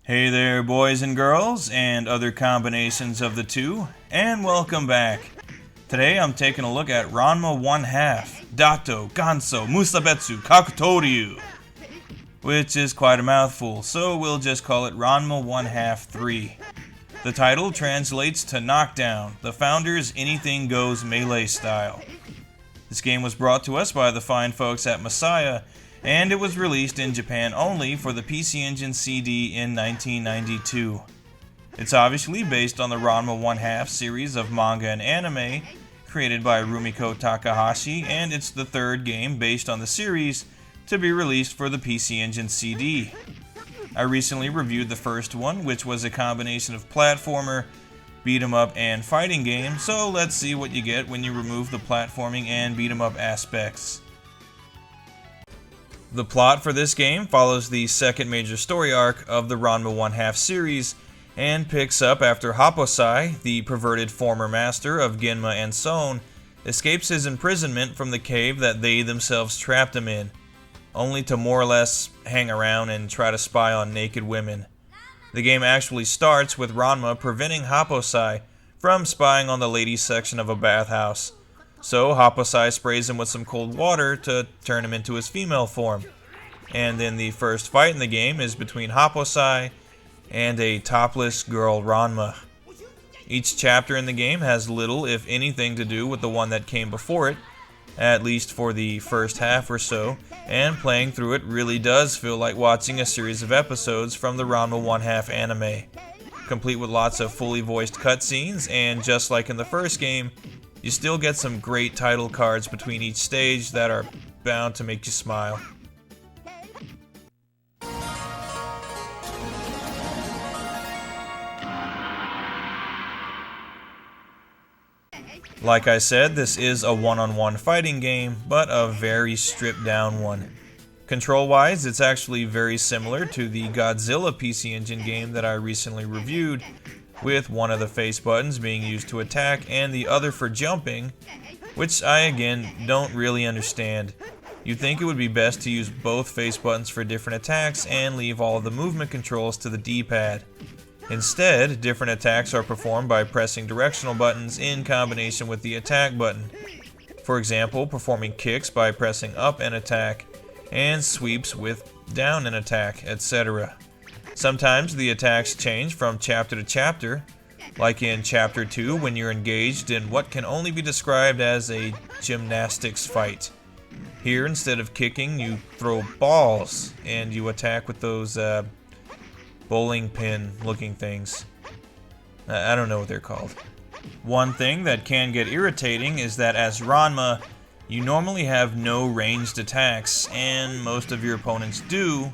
Hey there, boys and girls, and other combinations of the two, and welcome back. Today I'm taking a look at Ranma 1/2, Datou, Ganso Musabetsu Kakutou-ryuu, which is quite a mouthful, so we'll just call it Ranma 1/2 3. The title translates to Knockdown, the founder's anything goes melee style. This game was brought to us by the fine folks at Messiah, and it was released in Japan only for the PC Engine CD in 1992. It's obviously based on the Ranma 1/2 series of manga and anime created by Rumiko Takahashi, and it's the third game based on the series to be released for the PC Engine CD. I recently reviewed the first one, which was a combination of platformer, beat 'em up, and fighting game, so let's see what you get when you remove the platforming and beat 'em up aspects. The plot for this game follows the second major story arc of the Ranma 1/2 series and picks up after Happosai, the perverted former master of Genma and Son, escapes his imprisonment from the cave that they themselves trapped him in, only to more or less hang around and try to spy on naked women. The game actually starts with Ranma preventing Happosai from spying on the ladies section of a bathhouse. So Happosai sprays him with some cold water to turn him into his female form. And then the first fight in the game is between Happosai and a topless girl Ranma. Each chapter in the game has little, if anything, to do with the one that came before it, at least for the first half or so, and playing through it really does feel like watching a series of episodes from the Ranma 1/2 anime, complete with lots of fully voiced cutscenes, and just like in the first game, you still get some great title cards between each stage that are bound to make you smile. Like I said, this is a one-on-one fighting game, but a very stripped down one. Control-wise, it's actually very similar to the Godzilla PC Engine game that I recently reviewed, with one of the face buttons being used to attack and the other for jumping, which I again don't really understand. You'd think it would be best to use both face buttons for different attacks and leave all of the movement controls to the D-pad. Instead, different attacks are performed by pressing directional buttons in combination with the attack button. For example, performing kicks by pressing up and attack, and sweeps with down and attack, etc. Sometimes the attacks change from chapter to chapter, like in Chapter 2 when you're engaged in what can only be described as a gymnastics fight. Here, instead of kicking, you throw balls, and you attack with those bowling pin looking things. I don't know what they're called. One thing that can get irritating is that as Ranma, you normally have no ranged attacks, and most of your opponents do,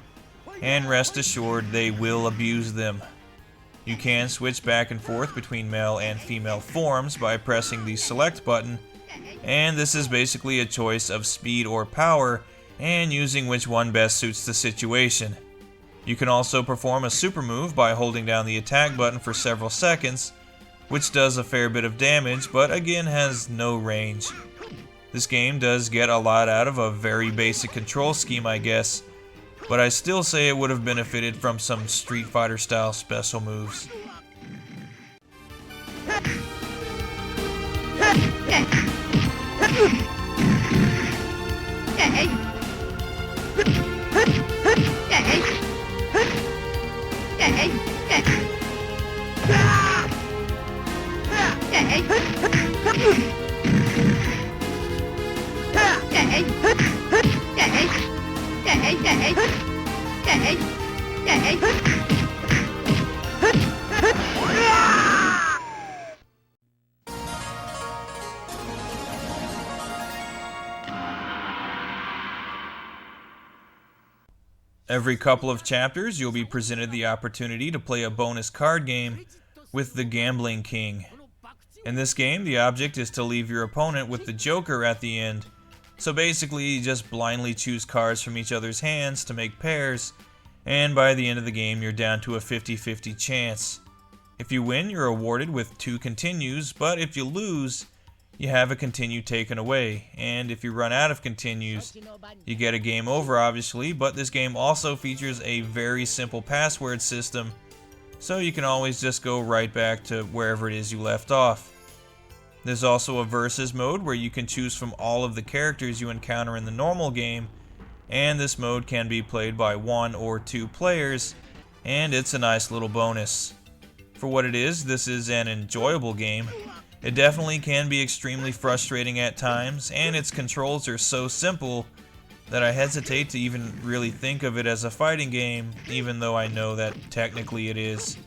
and rest assured they will abuse them. You can switch back and forth between male and female forms by pressing the select button, and this is basically a choice of speed or power and using which one best suits the situation. You can also perform a super move by holding down the attack button for several seconds, which does a fair bit of damage, but again has no range. This game does get a lot out of a very basic control scheme, I guess, but I still say it would have benefited from some Street Fighter style special moves. Every couple of chapters, you'll be presented the opportunity to play a bonus card game with the Gambling King. In this game, the object is to leave your opponent with the Joker at the end. So basically, you just blindly choose cards from each other's hands to make pairs, and by the end of the game, you're down to a 50-50 chance. If you win, you're awarded with 2 continues, but if you lose, you have a continue taken away, and if you run out of continues, you get a game over obviously, but this game also features a very simple password system so you can always just go right back to wherever it is you left off. There's also a versus mode where you can choose from all of the characters you encounter in the normal game, and this mode can be played by 1 or 2 players, and it's a nice little bonus. For what it is, this is an enjoyable game. It definitely can be extremely frustrating at times, and its controls are so simple that I hesitate to even really think of it as a fighting game, even though I know that technically it is.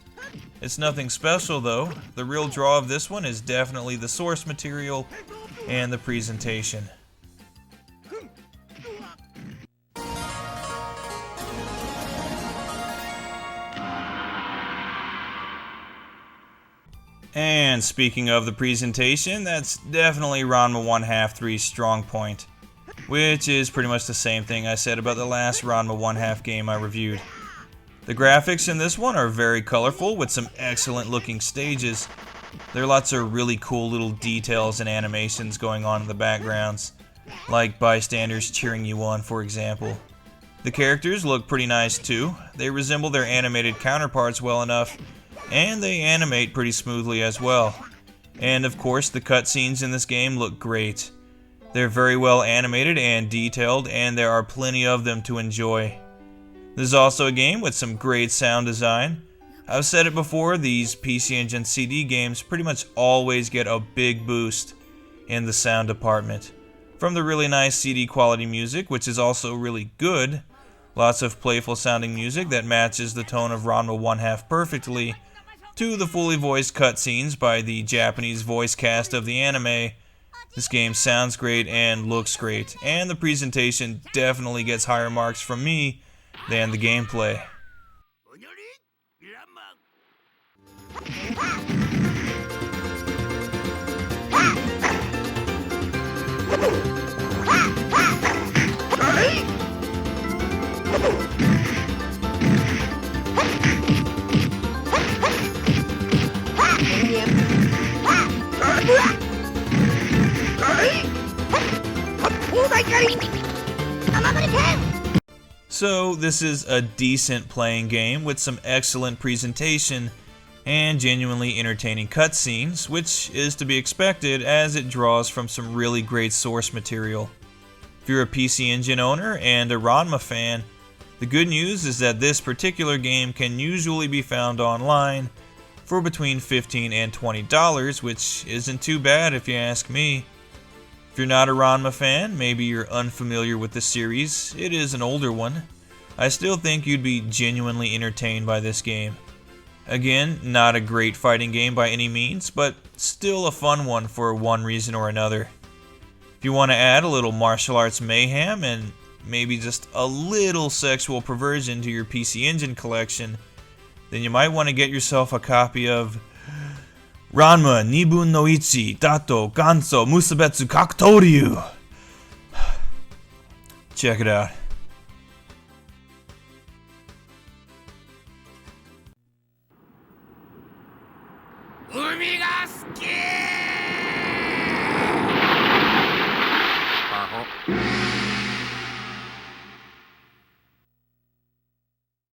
It's nothing special though. The real draw of this one is definitely the source material and the presentation. And speaking of the presentation, that's definitely Ranma 1/2-3's strong point, which is pretty much the same thing I said about the last Ranma 1/2 game I reviewed. The graphics in this one are very colorful with some excellent looking stages. There are lots of really cool little details and animations going on in the backgrounds, like bystanders cheering you on, for example. The characters look pretty nice too. They resemble their animated counterparts well enough, and they animate pretty smoothly as well. And of course, the cutscenes in this game look great. They're very well animated and detailed, and there are plenty of them to enjoy. This is also a game with some great sound design. I've said it before, these PC Engine CD games pretty much always get a big boost in the sound department. From the really nice CD quality music, which is also really good, lots of playful sounding music that matches the tone of Ranma 1/2 perfectly, to the fully voiced cutscenes by the Japanese voice cast of the anime. This game sounds great and looks great, and the presentation definitely gets higher marks from me than the gameplay. So this is a decent playing game with some excellent presentation and genuinely entertaining cutscenes, which is to be expected as it draws from some really great source material. If you're a PC Engine owner and a Ranma fan, the good news is that this particular game can usually be found online for between $15 and $20, which isn't too bad if you ask me. If you're not a Ranma fan, maybe you're unfamiliar with the series, it is an older one, I still think you'd be genuinely entertained by this game. Again, not a great fighting game by any means, but still a fun one for one reason or another. If you want to add a little martial arts mayhem and maybe just a little sexual perversion to your PC Engine collection, then you might want to get yourself a copy of Ranma 2分の1 Datou Ganso Musabetsu Kakutou-ryuu. Check it out.